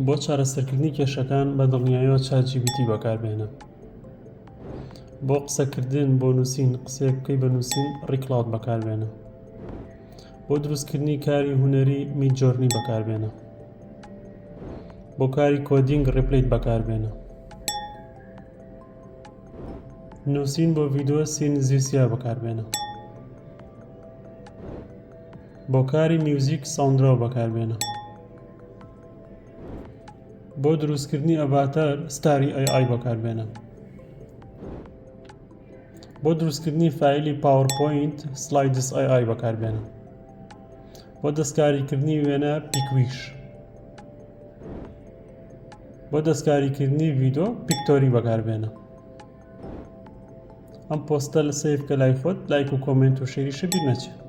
بۆ چارەسەرکردنی کێشەکان بە دڵنیاییەوە ChatGPT بەکاربێنە. بۆ قسەکردن بۆ نووسین قسەیەک بکەی بە نووسین ڕیکلاود بەکاربێنە. بۆ دروستکردنی کاری هونەری میدجۆرنی بەکاربێنە. بۆ کاری کۆدینگ ڕێپلیت بەکاربێنە. نووسین بۆ ڤیدیۆ سینزیسیا بەکاربێنە. بۆ کاری میوزیک ساوندراو بەکاربێنە. بۆ دروستکردنی ئەڤاتار ستاری AI بەکاربێنە. بۆ دروستکردنی فایلی پاوەرپۆینت سلایدس AI بەکاربێنە. بۆ دەستکاریکردنی وێنە پیکویش. بۆ دەستکاریکردنی ڤیدیۆ پیکتۆری بەکاربێنە. ئەم پۆستە لە سەیڤکە لای خۆت لایک و کۆمنت و شێریشە بیر نەچێ.